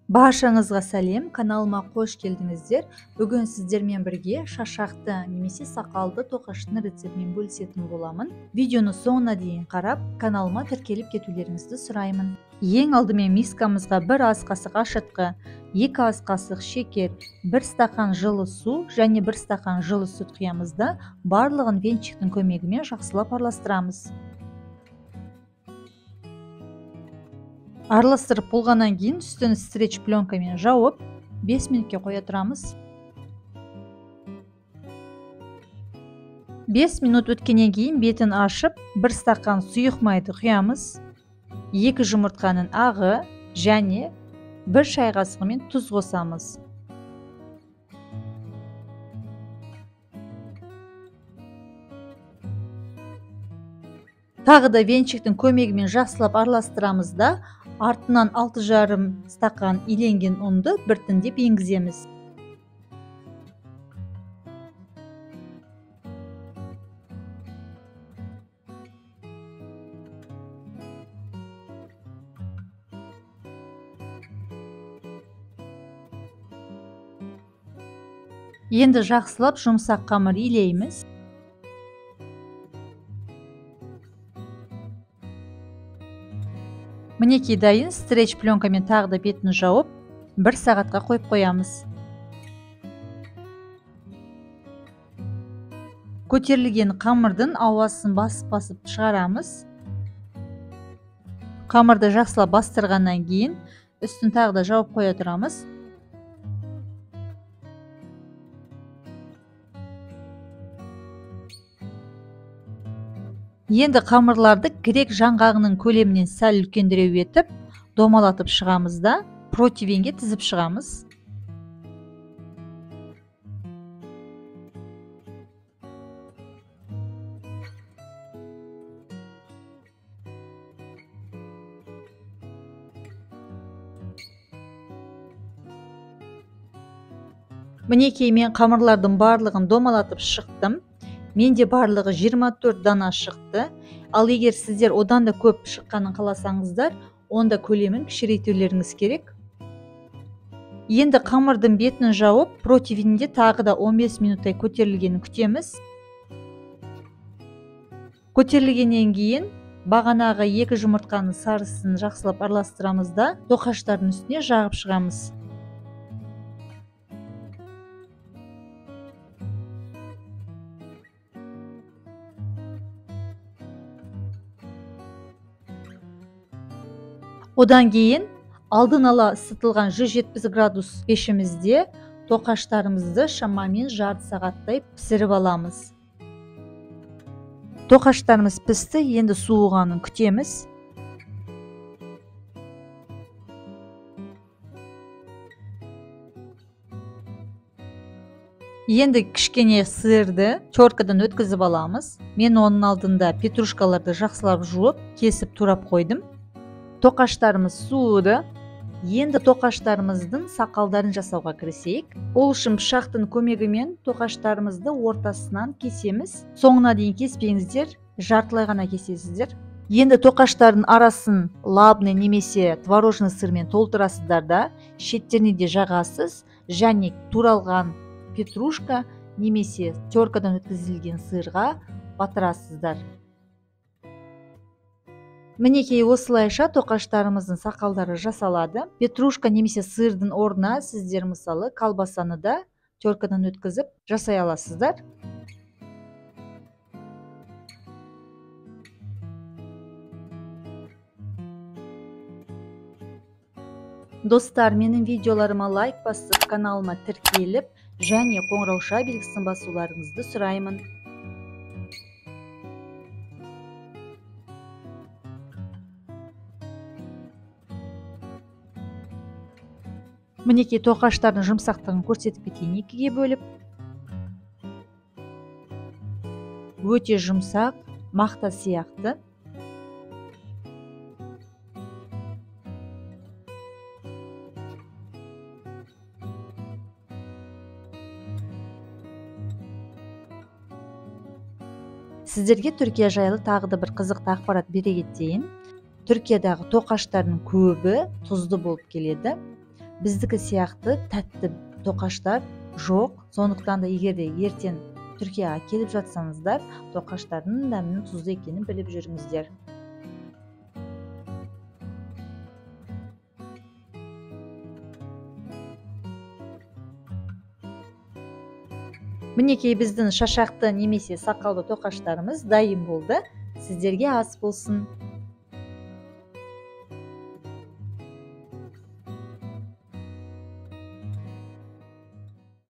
Баршаңызға сәлем, каналыма қош келдіңіздер. Бүгін сіздермен бірге шашақты немесе сақалды тоқаштың рецептімен бөлісетін боламын. Видеоны соңына дейін қарап, каналыма тіркеліп кетулеріңізді сұраймын. Ең алдымен мискамызға 1 ас қасық ашытқы, 2 ас қасық шекер, 1 стақан жылы су және 1 стақан жылы сүт құямыз да барлығын венчиктің көмегімен жақсылап араластырамыз. Араластырып болғаннан кейін үстін стреч пленкамен жауып 5 минутке қоя тұрамыз. 5 минут өткеннен кейін бетін ашып 1 стақан сұйық майды құямыз. 2 жұмыртқаның ағы және 1 шай қасығымен тұз қосамыз. Тағы да венчиктің көмегімен жақсылап араластырамыз да артынан 6,5 стақан иленген ұнды біртіндеп енгіземіз. Енді жақсылап жұмсақ қамыр илейміз. Мінекей дайын. Стреч пленкамен тағы да бетін жауып 1 сағатқа қойып қоямыз. Көтерілген қамырдың ауасын басып шығарамыз. Қамырды жақсылап бастырғаннан кейін үстін тағы да жауып қоя тұрамыз. Енді қамырларды грек жаңғағының көлемінен сәл үлкендірек етіп, домалатып шығамыз да противенге тізіп шығамыз. Мінекей мен қамырлардың барлығын домалатып шықтым. Менде барлығы 24 дана шықты. Ал егер сіздер одан да көп шыққанын қаласаңыздар, онда көлемін кішірейтулеріңіз керек. Енді қамырдың бетін жауып, противенде тағы да 15 минуттай көтерілгенін күтеміз. Көтерілгеннен кейін бағанағы 2 жұмыртқаның сарысын жақсылап араластырамыз да тоқаштардың үстіне жағып шығамыз. Одан кейін алдын ала ысытылған 170 градус пешімізде тоқаштарымызды шамамен жарты сағаттай пісіріп аламыз. Тоқаштарымыз пісті, енді суығанын күтеміз. Енді кішкене сырды теркадан өткізіп аламыз. Мен оның алдында петрушкаларды жақсылап жуып, кесіп турап қойдым. Тоқаштарымыз суыды. Енді тоқаштарымыздың сақалдарын жасауға кірісейік. Ол үшін пышақтың көмегімен тоқаштарымызды ортасынан кесеміз. Соңына дейін кеспеңіздер, жартылай ғана кесесіздер. Енді тоқаштардың арасын лабны немесе творожный сырмен толтырасыздар да, шеттеріне де жағасыз және туралған петрушка немесе теркадан өткізілген сырға батырасыздар. Мінекей осылайша тоқаштарымыздың сақалдары жасалады. Петрушка немесе сырдың орнына сіздер мысалы колбасаны да теркадан өткізіп жасай аласыздар. Достар, менің видеоларыма лайк басып, каналыма тіркеліп, және қоңырауша белгісін басуларыңызды сұраймын. Мінекей тоқаштардың жұмсақтығын көрсетіп кетейін, 2-ге бөліп. Өте жұмсақ, мақта сияқты. Сіздерге Түркия жайлы тағы да бір қызықты ақпарат бере кетейін. Түркиядағы тоқаштардың көбі тұзды болып келеді. биздики сыяктуу тәтті токаштар жок. Сондуктан да эгерде эртең Түркияга келип жатсаңыздар, токаштардын дәминин тузду экенин билип жүрүңүздөр. Минекей биздин шашақты немесе сакалдуу токаштарыбыз дайым болду. Сиздерге ас болсун.